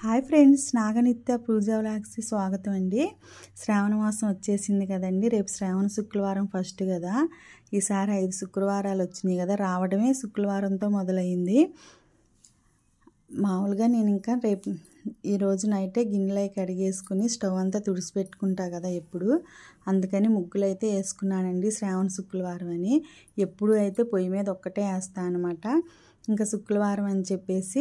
Hi friends, నాగనిత్య పూజా వ్లాగ్స్కి స్వాగతం అండి. శ్రావణ మాసం వచ్చేసింది కదండి. రేపు శ్రావణ శుక్రవారం ఫస్ట్ కదా. ఈసారి 5 శుక్రవారాలు వచ్చినాయి కదా. రావడమే శుక్రవారంతో మొదలైంది. మామూలుగా నేను ఇంకా రేపు ఈరోజు నైటే గిన్నెలు కడిగేసుకుని స్టవ్ అంతా తుడిచిపెట్టుకుంటా కదా ఎప్పుడు. అందుకని ముగ్గులు అయితే వేసుకున్నానండి. శ్రావణ శుక్రవారం అని ఎప్పుడు అయితే పొయ్యి మీద ఒక్కటే వేస్తాను అనమాట. ఇంకా శుక్రవారం అని చెప్పేసి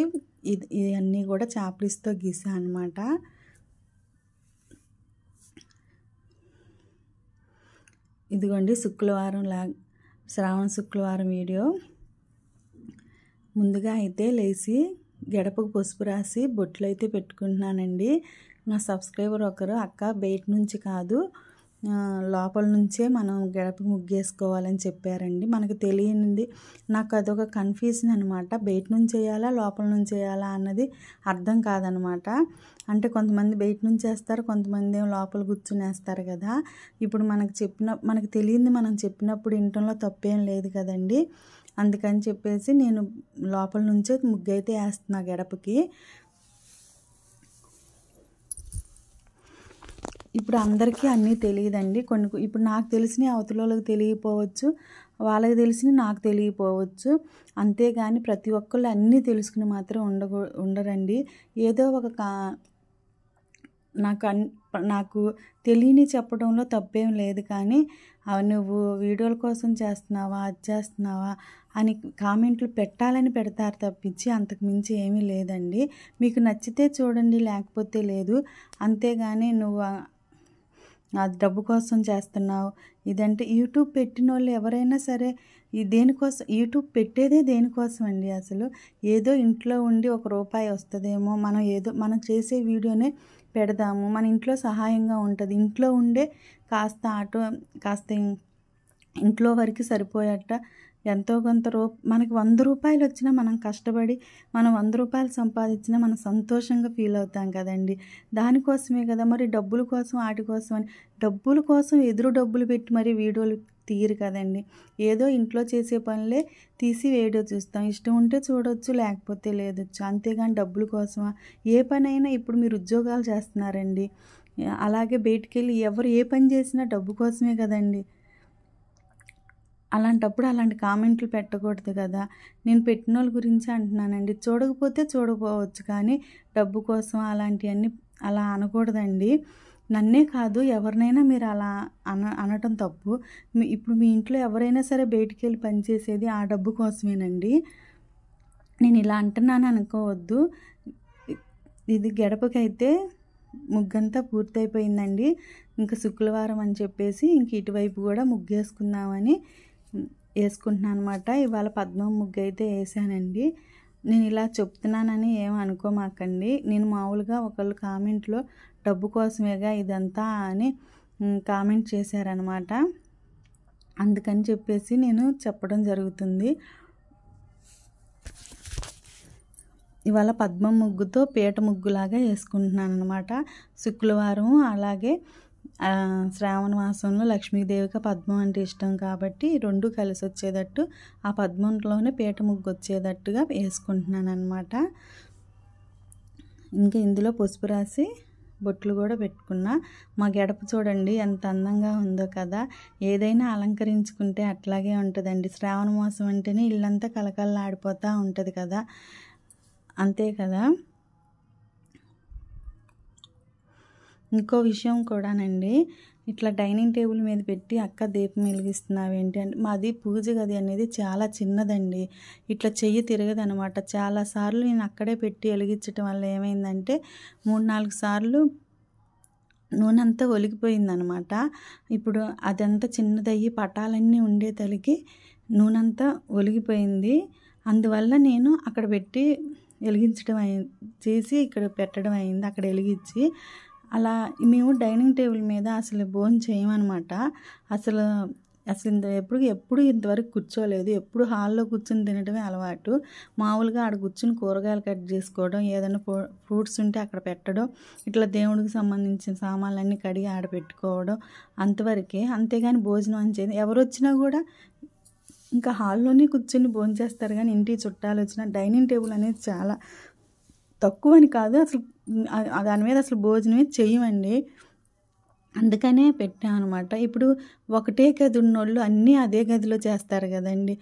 ఇవన్నీ కూడా చాప్లిస్తో గీసా అనమాట. ఇదిగోండి శుక్రవారం శ్రావణ శుక్రవారం వీడియో. ముందుగా అయితే లేచి గడపకు పసుపు రాసి బొట్లు అయితే పెట్టుకుంటున్నానండి. నా సబ్స్క్రైబర్ ఒకరు, అక్క బయట నుంచి కాదు లోపల నుంచే మనం గడపకు ముగ్గేసుకోవాలని చెప్పారండి. మనకు తెలియనిది, నాకు అదొక కన్ఫ్యూజన్ అనమాట. బయట నుంచి వేయాలా లోపల నుంచి వేయాలా అన్నది అర్థం కాదనమాట. అంటే కొంతమంది బయట నుంచి వేస్తారు, కొంతమంది ఏమో లోపల కూర్చుని వేస్తారు కదా. ఇప్పుడు మనకు తెలియంది మనం చెప్పినప్పుడు వినటంలో తప్పేం లేదు కదండి. అందుకని చెప్పేసి నేను లోపల నుంచే ముగ్గు అయితే వేస్తున్నా గడపకి. ఇప్పుడు అందరికీ అన్నీ తెలియదండి. ఇప్పుడు నాకు తెలిసినవి అవతల వాళ్ళకి తెలియకపోవచ్చు, వాళ్ళకి తెలిసినవి నాకు తెలియకపోవచ్చు. అంతేగాని ప్రతి ఒక్కళ్ళు అన్నీ తెలుసుకుని మాత్రం ఉండరండి. ఏదో ఒక నాకు తెలియని చెప్పడంలో తప్పేం లేదు. కానీ నువ్వు వీడియోల కోసం చేస్తున్నావా, అది చేస్తున్నావా అని కామెంట్లు పెట్టాలని పెడతారు తప్పించి అంతకు మించి ఏమీ లేదండి. మీకు నచ్చితే చూడండి, లేకపోతే లేదు. అంతేగాని నువ్వు అది డబ్బు కోసం చేస్తున్నావు ఇదంటే, యూట్యూబ్ పెట్టిన వాళ్ళు ఎవరైనా సరే దేనికోసం యూట్యూబ్ పెట్టేదే దేనికోసం అండి. అసలు ఏదో ఇంట్లో ఉండి ₹1 వస్తుందేమో, మనం చేసే వీడియోనే పెడదాము, మన ఇంట్లో సహాయంగా ఉంటుంది, ఇంట్లో ఉండే కాస్త ఇంట్లో వరకు సరిపోయేట ఎంతో కొంత మనకి ₹100 వచ్చినా మనం కష్టపడి మనం ₹100 సంపాదించినా మనం సంతోషంగా ఫీల్ అవుతాం కదండి. దానికోసమే కదా. మరి డబ్బుల కోసం వాటి కోసం అని డబ్బుల కోసం ఎదురు డబ్బులు పెట్టి మరి వీడియోలు తీయరు కదండి. ఏదో ఇంట్లో చేసే పనులే తీసి వీడియో చూస్తాం. ఇష్టం ఉంటే చూడవచ్చు, లేకపోతే లేదొచ్చు. అంతేగాని డబ్బుల కోసమా? ఏ పనైనా ఇప్పుడు మీరు ఉద్యోగాలు చేస్తున్నారండి, అలాగే బయటికి వెళ్ళి ఎవరు ఏ పని చేసినా డబ్బు కోసమే కదండి. అలాంటప్పుడు అలాంటి కామెంట్లు పెట్టకూడదు కదా. నేను పెట్టిన వాళ్ళ గురించి అంటున్నానండి. చూడకపోతే చూడకపోవచ్చు, కానీ డబ్బు కోసం అలాంటివన్నీ అలా అనకూడదండి. నన్నే కాదు, ఎవరినైనా మీరు అలా అనటం తప్పు. ఇప్పుడు మీ ఇంట్లో ఎవరైనా సరే బయటికి వెళ్ళి పనిచేసేది ఆ డబ్బు కోసమేనండి. నేను ఇలా అంటున్నాను అనుకోవద్దు. ఇది గడపకైతే ముగ్గంతా పూర్తయిపోయిందండి. ఇంకా శుక్రవారం అని చెప్పేసి ఇంక ఇటువైపు కూడా ముగ్గేసుకుందామని వేసుకుంటున్నాను అనమాట. ఇవాళ పద్మం ముగ్గు అయితే వేసానండి. నేను ఇలా చెప్తున్నానని ఏం అనుకోమాకండి. నేను మామూలుగా ఒకళ్ళు కామెంట్లో డబ్బు కోసమేగా ఇదంతా అని కామెంట్ చేశారనమాట. అందుకని చెప్పేసి నేను చెప్పడం జరుగుతుంది. ఇవాళ పద్మం ముగ్గుతో పీట ముగ్గులాగా వేసుకుంటున్నాను అనమాట. శుక్రవారం అలాగే శ్రావణ మాసంలో లక్ష్మీదేవికి పద్మం అంటే ఇష్టం కాబట్టి రెండు కలిసి వచ్చేటట్టు ఆ పద్మంలోనే పీట ముగ్గు వచ్చేటట్టుగా వేసుకుంటున్నాను అనమాట. ఇంకా ఇందులో పసుపు రాసి బొట్లు కూడా పెట్టుకున్నా. మా గడప చూడండి ఎంత అందంగా ఉందో కదా. ఏదైనా అలంకరించుకుంటే అట్లాగే ఉంటుందండి. శ్రావణ మాసం అంటేనే ఇల్లంతా కలకలలాడిపోతూ ఉంటుంది కదా, అంతే కదా. ఇంకో విషయం కూడానండి, ఇట్లా డైనింగ్ టేబుల్ మీద పెట్టి అక్క దీపం వెలిగిస్తున్నావు ఏంటి అంటే, మాది పూజ గది అనేది చాలా చిన్నదండి. ఇట్లా చెయ్యి తిరగదు అనమాట. చాలాసార్లు నేను అక్కడే పెట్టి వెలిగించడం వల్ల ఏమైందంటే 3-4 సార్లు నూనె అంతా ఒలిగిపోయిందనమాట. ఇప్పుడు అదంతా చిన్నదయ్యి పటాలన్నీ ఉండే తలికి నూనె అంతా ఒలిగిపోయింది. అందువల్ల నేను అక్కడ పెట్టి వెలిగించడం చేసి ఇక్కడ పెట్టడం అయింది, అక్కడ వెలిగించి. అలా మేము డైనింగ్ టేబుల్ మీద అసలు భోజనం చేయమన్నమాట. అసలు ఎప్పుడు ఇంతవరకు కూర్చోలేదు. ఎప్పుడు హాల్లో కూర్చొని తినడమే అలవాటు. మామూలుగా ఆడ కూర్చుని కూరగాయలు కట్ చేసుకోవడం, ఏదైనా ఫ్రూట్స్ ఉంటే అక్కడ పెట్టడం, ఇట్లా దేవుడికి సంబంధించిన సామాన్లన్నీ కడిగి ఆడ పెట్టుకోవడం అంతవరకే. అంతేగాని భోజనం అని చేయదు. ఎవరు వచ్చినా కూడా ఇంకా హాల్లోనే కూర్చొని భోజనం చేస్తారు. కానీ ఇంటికి చుట్టాలు వచ్చినా డైనింగ్ టేబుల్ అనేది చాలా తక్కువ అని కాదు, అసలు దాని మీద అసలు భోజనమే చెయ్యమండి. అందుకనే పెట్టామనమాట. ఇప్పుడు ఒకటే గది ఉన్నోళ్ళు అన్నీ అదే గదిలో చేస్తారు గదండీ.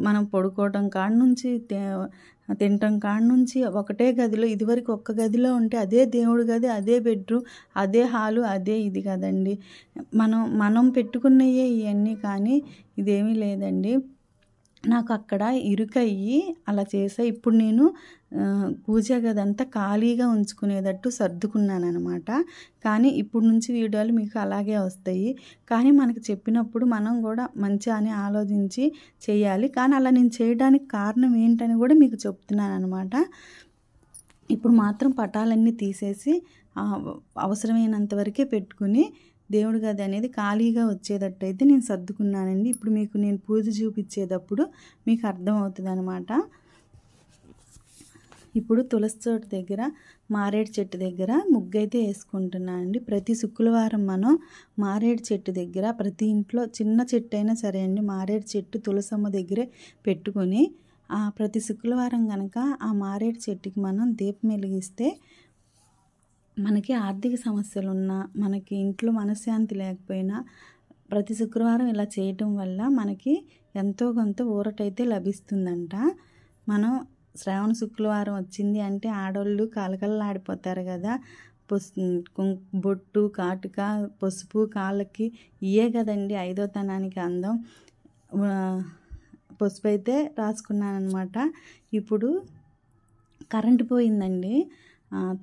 మనం పడుకోవడం కాడ నుంచి తినటం కాడ నుంచి ఒకటే గదిలో, ఇదివరకు ఒక్క గదిలో ఉంటే అదే దేవుడి గది, అదే బెడ్రూమ్, అదే హాలు, అదే ఇది కదండీ. మనం పెట్టుకున్నయే ఇయన్నీ, కానీ ఇదేమీ లేదండి. నాకు అక్కడ ఇరుకయ్యి అలా చేసా. ఇప్పుడు నేను పూజా గదంతా ఖాళీగా ఉంచుకునేటట్టు సర్దుకున్నాననమాట. కానీ ఇప్పుడు నుంచి వీడియోలు మీకు అలాగే వస్తాయి. కానీ మనకు చెప్పినప్పుడు మనం కూడా మంచిగా అని ఆలోచించి చేయాలి. కానీ అలా నేను చేయడానికి కారణం ఏంటని కూడా మీకు చెప్తున్నాననమాట. ఇప్పుడు మాత్రం పటాలన్నీ తీసేసి అవసరమైనంత వరకే పెట్టుకుని దేవుడి గది అనేది ఖాళీగా వచ్చేటట్టయితే నేను సర్దుకున్నానండి. ఇప్పుడు మీకు నేను పూజ చూపించేటప్పుడు మీకు అర్థమవుతుంది అనమాట. ఇప్పుడు తులసి చోటు దగ్గర, మారేడు చెట్టు దగ్గర ముగ్గైతే వేసుకుంటున్నానండి. ప్రతి శుక్రవారం మనం మారేడు చెట్టు దగ్గర, ప్రతి ఇంట్లో చిన్న చెట్టు అయినా సరే అండి, మారేడు చెట్టు తులసమ్మ దగ్గరే పెట్టుకొని ప్రతి శుక్రవారం కనుక ఆ మారేడు చెట్టుకి మనం దీపం వెలిగిస్తే మనకి ఆర్థిక సమస్యలున్నా, మనకి ఇంట్లో మనశ్శాంతి లేకపోయినా ప్రతి శుక్రవారం ఇలా చేయటం వల్ల మనకి ఎంతో కొంత ఊరటైతే లభిస్తుందంట. మనం శ్రావణ శుక్రవారం వచ్చింది అంటే ఆడోళ్ళు కలకలలాడిపోతారు కదా. బొట్టు, కాటుక, పసుపు, కాళ్ళకి ఇయే కదండి ఐదోతనానికి అందం. పసుపు అయితే రాసుకున్నానమాట. ఇప్పుడు కరెంటు పోయిందండి.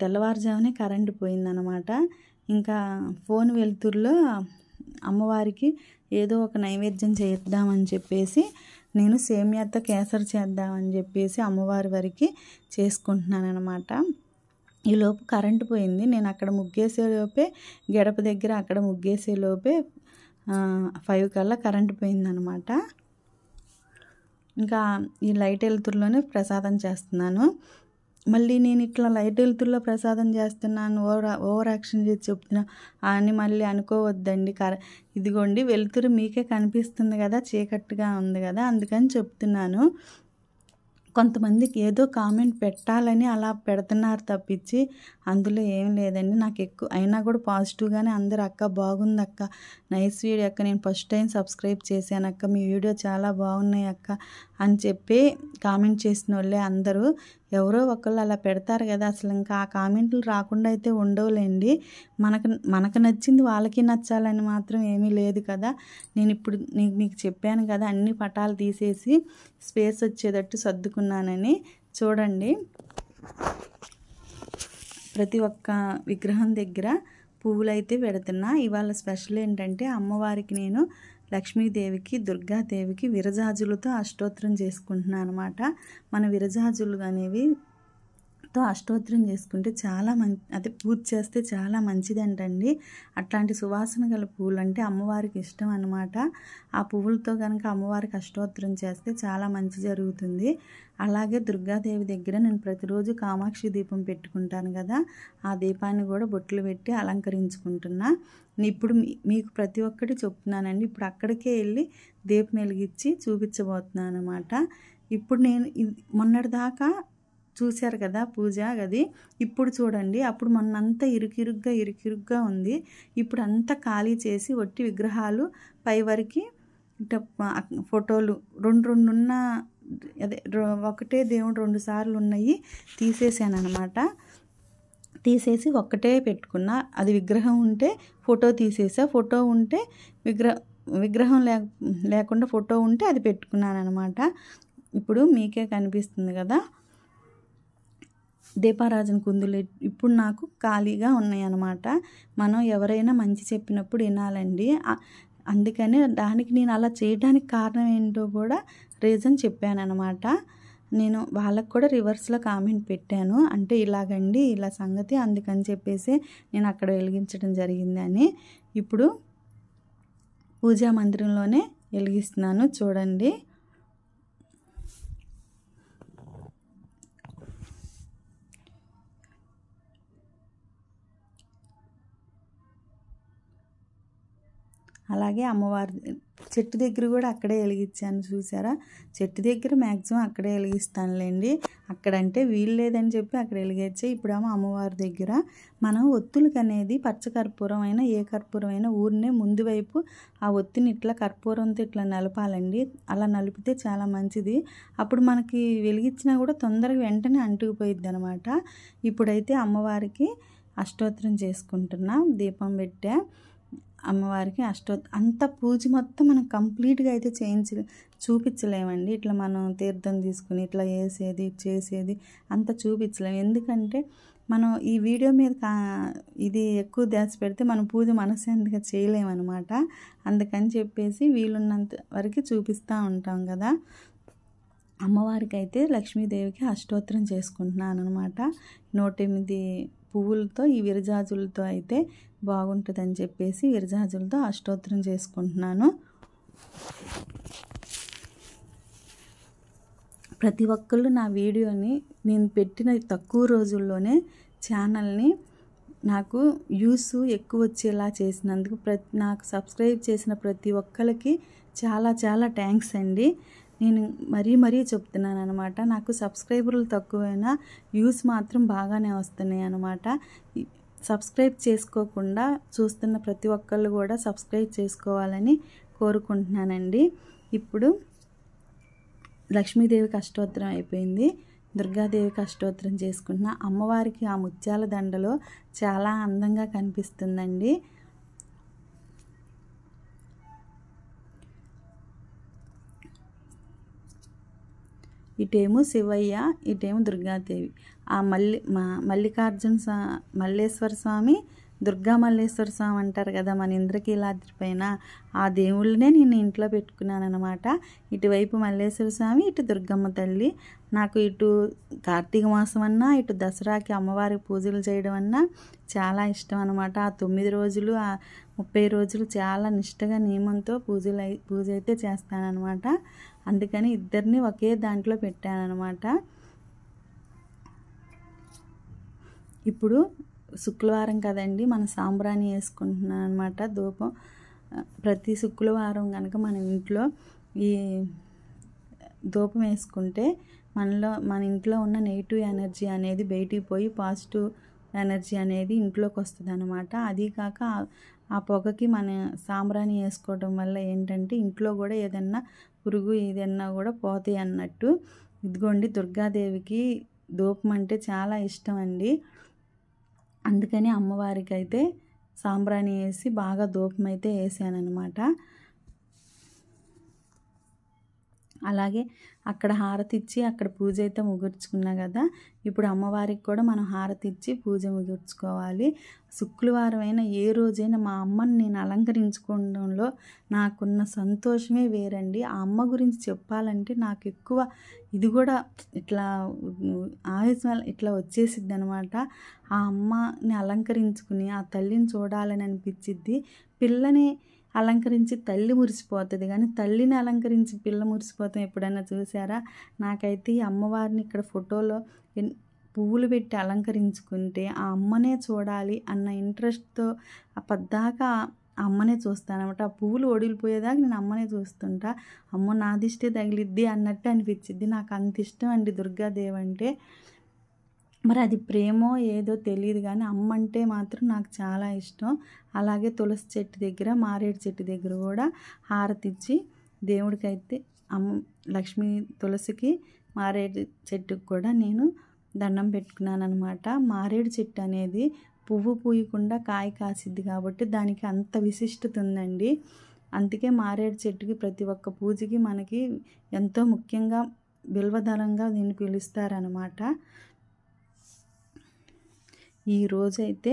తెల్లవారుజామునే కరెంటు పోయిందనమాట. ఇంకా ఫోన్ వెలుతురులో అమ్మవారికి ఏదో ఒక నైవేద్యం చేద్దామని చెప్పేసి నేను సేమియాతో కేసరి చేద్దామని చెప్పేసి అమ్మవారి వరకు చేసుకుంటున్నాను అనమాట. ఈలోపు కరెంటు పోయింది. నేను అక్కడ ముగ్గేసేలోపే, గడప దగ్గర అక్కడ ముగ్గేసేలోపే 5 కల్లా కరెంటు పోయిందనమాట. ఇంకా ఈ లైట్ వెలుతురులోనే ప్రసాదం చేస్తున్నాను. మళ్ళీ నేను ఇట్లా లైట్ వెలుతురులో ప్రసాదం చేస్తున్నాను, ఓవర్ యాక్షన్ చేసి చెప్తున్నా అని మళ్ళీ అనుకోవద్దండి. ఇదిగోండి వెలుతురు మీకే కనిపిస్తుంది కదా, చీకట్టుగా ఉంది కదా, అందుకని చెప్తున్నాను. కొంతమందికి ఏదో కామెంట్ పెట్టాలని అలా పెడుతున్నారు తప్పించి అందులో ఏం లేదండి. నాకు ఎక్కువ అయినా కూడా పాజిటివ్గానే అందరూ అక్క బాగుంది అక్క, నైస్ వీడియో అక్క, నేను ఫస్ట్ టైం సబ్స్క్రైబ్ చేశాను అక్క, మీ వీడియో చాలా బాగున్నాయి అక్క అని చెప్పి కామెంట్ చేసిన వాళ్ళే అందరూ. ఎవరో ఒకళ్ళు అలా పెడతారు కదా, అసలు ఇంకా ఆ కామెంట్లు రాకుండా అయితే ఉండవులేండి. మనకు నచ్చింది వాళ్ళకి నచ్చాలని మాత్రం ఏమీ లేదు కదా. నేను ఇప్పుడు మీకు చెప్పాను కదా, అన్ని పటాలు తీసేసి స్పేస్ వచ్చేటట్టు సర్దుకున్నానని. చూడండి, ప్రతి ఒక్క విగ్రహం దగ్గర పువ్వులు అయితే పెడుతున్నా. ఇవాళ స్పెషల్ ఏంటంటే అమ్మవారికి నేను లక్ష్మీదేవికి, దుర్గాదేవికి విరజాజులతో అష్టోత్తరం చేసుకుంటున్నాను అనమాట. మన విరజాజులు అనేవి అష్టోత్తరం చేసుకుంటే చాలా అదే పూజ చేస్తే చాలా మంచిదంటండి. అట్లాంటి సువాసన గల పువ్వులు అంటే అమ్మవారికి ఇష్టం అనమాట. ఆ పువ్వులతో కనుక అమ్మవారికి అష్టోత్తరం చేస్తే చాలా మంచి జరుగుతుంది. అలాగే దుర్గాదేవి దగ్గర నేను ప్రతిరోజు కామాక్షి దీపం పెట్టుకుంటాను కదా, ఆ దీపాన్ని కూడా బొట్లు పెట్టి అలంకరించుకుంటున్నా. ఇప్పుడు మీకు ప్రతి ఒక్కటి చెప్తున్నానండి. ఇప్పుడు అక్కడికే వెళ్ళి దీపం వెలిగించి చూపించబోతున్నాను అనమాట. ఇప్పుడు నేను మొన్నటిదాకా చూశారు కదా పూజ గది, ఇప్పుడు చూడండి. అప్పుడు మొన్నంతా ఇరుకిరుగ్గా ఉంది. ఇప్పుడు అంతా ఖాళీ చేసి ఒట్టి విగ్రహాలు పై వరకు ఫోటోలు రెండు ఉన్న, అదే ఒకటే దేవుడు 2 సార్లు ఉన్నాయి తీసేసాను అనమాట. తీసేసి ఒక్కటే పెట్టుకున్నా. అది విగ్రహం ఉంటే ఫోటో తీసేసా, ఫోటో ఉంటే విగ్రహం లేకుండా ఫోటో ఉంటే అది పెట్టుకున్నాను అనమాట. ఇప్పుడు మీకే కనిపిస్తుంది కదా దీపారాజన కుందులు ఇప్పుడు నాకు ఖాళీగా ఉన్నాయన్నమాట. మనం ఎవరైనా మంచి చెప్పినప్పుడు వినాలండి. అందుకని దానికి నేను అలా చేయడానికి కారణం ఏంటో కూడా రీజన్ చెప్పానన్నమాట. నేను వాళ్ళకు కూడా రివర్స్లో కామెంట్ పెట్టాను. అంటే ఇలాగండి, ఇలా సంగతి, అందుకని చెప్పేసి నేను అక్కడ వెలిగించడం జరిగిందని. ఇప్పుడు పూజా మందిరంలోనే వెలిగిస్తున్నాను చూడండి. అలాగే అమ్మవారి చెట్టు దగ్గర కూడా అక్కడే వెలిగించాను చూసారా. చెట్టు దగ్గర మ్యాక్సిమం అక్కడే వెలిగిస్తానులేండి. అక్కడంటే వీలు లేదని చెప్పి అక్కడ వెలిగించే. ఇప్పుడేమో అమ్మవారి దగ్గర మనం ఒత్తులకి అనేది పచ్చకర్పూరం అయినా ఏ కర్పూరం అయినా ఊరినే ముందు వైపు ఆ ఒత్తిని ఇట్లా కర్పూరంతో ఇట్లా నలపాలండి. అలా నలిపితే చాలా మంచిది. అప్పుడు మనకి వెలిగించినా కూడా తొందరగా వెంటనే అంటుకుపోయిద్ది అనమాట. ఇప్పుడైతే అమ్మవారికి అష్టోత్తరం చేసుకుంటున్నా. దీపం పెట్టా అమ్మవారికి అంత పూజ మొత్తం మనం కంప్లీట్గా అయితే చూపించలేమండి. ఇట్లా మనం తీర్థం తీసుకుని ఇట్లా వేసేది చేసేది అంత చూపించలేము. ఎందుకంటే మనం ఈ వీడియో మీద ఇది ఎక్కువ ధ్యాస పెడితే మనం పూజ మనశ్శాంతిగా చేయలేమన్నమాట. అందుకని చెప్పేసి వీలున్నంత వరకు చూపిస్తూ ఉంటాం కదా. అమ్మవారికి అయితే లక్ష్మీదేవికి అష్టోత్తరం చేసుకుంటున్నాను అనమాట. 108 పువ్వులతో ఈ విరజాజులతో అయితే బాగుంటుందని చెప్పేసి విరజాజులతో అష్టోత్తరం చేసుకుంటున్నాను. ప్రతి ఒక్కళ్ళు నా వీడియోని నేను పెట్టిన తక్కువ రోజుల్లోనే ఛానల్ని నాకు వ్యూస్ ఎక్కువ వచ్చేలా చేసినందుకు నాకు సబ్స్క్రైబ్ చేసిన ప్రతి ఒక్కరికి చాలా చాలా థ్యాంక్స్ అండి. నేను మరీ చెప్తున్నాను అనమాట. నాకు సబ్స్క్రైబర్లు తక్కువైనా వ్యూస్ మాత్రం బాగానే వస్తున్నాయి అనమాట. సబ్స్క్రైబ్ చేసుకోకుండా చూస్తున్న ప్రతి ఒక్కళ్ళు కూడా సబ్స్క్రైబ్ చేసుకోవాలని కోరుకుంటున్నానండి. ఇప్పుడు లక్ష్మీదేవికి అష్టోత్తరం అయిపోయింది. దుర్గాదేవికి అష్టోత్తరం చేసుకుంటున్నా. అమ్మవారికి ఆ ముత్యాల దండలో చాలా అందంగా కనిపిస్తుందండి. ఇటేమో శివయ్య, ఇటేమో దుర్గాదేవి. ఆ మల్లేశ్వర స్వామి, దుర్గా మల్లేశ్వర స్వామి అంటారు కదా మన ఇంద్రకీలాద్రి పైన. ఆ దేవుళ్ళనే నేను ఇంట్లో పెట్టుకున్నాను అనమాట. ఇటువైపు మల్లేశ్వర స్వామి, ఇటు దుర్గమ్మ తల్లి. నాకు ఇటు కార్తీక మాసం అన్నా ఇటు దసరాకి అమ్మవారికి పూజలు చేయడం అన్నా చాలా ఇష్టం అనమాట. ఆ 9 రోజులు ఆ 30 రోజులు చాలా నిష్టగా నియమంతో పూజ అయితే చేస్తానన్నమాట. అందుకని ఇద్దరిని ఒకే దాంట్లో పెట్టానన్నమాట. ఇప్పుడు శుక్రవారం కదండి, మన సాంబ్రాణి వేసుకుంటున్నాను అనమాట. ధూపం ప్రతి శుక్రవారం కనుక మన ఇంట్లో ఈ ధూపం వేసుకుంటే మన ఇంట్లో ఉన్న నెగిటివ్ ఎనర్జీ అనేది బయటికి పోయి పాజిటివ్ ఎనర్జీ అనేది ఇంట్లోకి వస్తుంది అనమాట. అది కాక ఆ పొగకి మన సాంబ్రాణి వేసుకోవడం వల్ల ఏంటంటే ఇంట్లో కూడా ఏదన్నా పురుగు ఏదన్నా కూడా పోతాయి అన్నట్టు. ఇదిగోండి, దుర్గాదేవికి ధూపం అంటే చాలా ఇష్టం అండి. అందుకని అమ్మవారికి అయితే సాంబ్రాణి వేసి బాగా ధూపం అయితే వేసానమాట. అలాగే అక్కడ హారతి ఇచ్చి అక్కడ పూజ అయితే ముగించుకున్నా కదా. ఇప్పుడు అమ్మవారికి కూడా మనం హారతి ఇచ్చి పూజ ముగించుకోవాలి. శుక్రవారం అయినా ఏ రోజైనా మా అమ్మని నేను అలంకరించుకోవడంలో నాకున్న సంతోషమే వేరండి. ఆ అమ్మ గురించి చెప్పాలంటే నాకు ఎక్కువ ఇది కూడా ఇట్లా ఆవేశం ఇట్లా వచ్చేసిద్ది అనమాట. ఆ అమ్మని అలంకరించుకుని ఆ తల్లిని చూడాలని అనిపించిద్ది. పిల్లని అలంకరించి తల్లి మురిసిపోతుంది, కానీ తల్లిని అలంకరించి పిల్ల మురిసిపోతాం ఎప్పుడైనా చూసారా? నాకైతే ఈ అమ్మవారిని ఇక్కడ ఫోటోలో పువ్వులు పెట్టి అలంకరించుకుంటే ఆ అమ్మనే చూడాలి అన్న ఇంట్రెస్ట్తో పద్దాకా ఆ అమ్మనే చూస్తానమాట. ఆ పువ్వులు ఒడిలిపోయేదాకా నేను అమ్మనే చూస్తుంటా. అమ్మో నా దిష్టి తగిలిద్ది అన్నట్టు అనిపించిద్ది. నాకు అంత ఇష్టం అండి దుర్గాదేవి అంటే. మరి అది ప్రేమో ఏదో తెలియదు, కానీ అమ్మ అంటే మాత్రం నాకు చాలా ఇష్టం. అలాగే తులసి చెట్టు దగ్గర, మారేడు చెట్టు దగ్గర కూడా హారతి ఇచ్చి దేవుడికైతే లక్ష్మీ తులసికి మారేడు చెట్టుకు కూడా నేను దండం పెట్టుకున్నాను అనమాట. మారేడు చెట్టు అనేది పువ్వు పూయకుండా కాయ కాసిద్ది కాబట్టి దానికి అంత విశిష్టత ఉందండి. అందుకే మారేడు చెట్టుకి ప్రతి ఒక్క పూజకి మనకి ఎంతో ముఖ్యంగా బిల్వదళంగా దీన్ని పిలుస్తారనమాట. ఈరోజైతే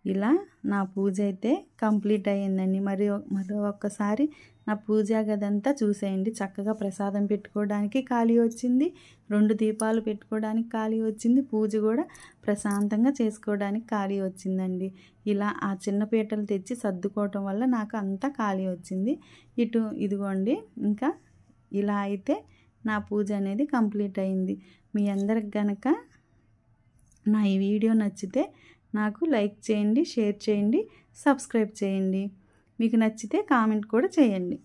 ఇలా నా పూజ అయితే కంప్లీట్ అయ్యిందండి. మరో ఒక్కసారి నా పూజా గదంతా చూసేయండి. చక్కగా ప్రసాదం పెట్టుకోవడానికి ఖాళీ వచ్చింది, 2 దీపాలు పెట్టుకోవడానికి ఖాళీ వచ్చింది, పూజ కూడా ప్రశాంతంగా చేసుకోవడానికి ఖాళీ వచ్చిందండి. ఇలా ఆ చిన్న పీటలు తెచ్చి సర్దుకోవటం వల్ల నాకు అంతా ఖాళీ వచ్చింది. ఇదిగోండి, ఇంకా ఇలా అయితే నా పూజ అనేది కంప్లీట్ అయింది. మీ అందరికి గనక నా ఈ వీడియో నచ్చితే నాకు లైక్ చేయండి, షేర్ చేయండి, సబ్స్క్రైబ్ చేయండి. మీకు నచ్చితే కామెంట్ కూడా చేయండి.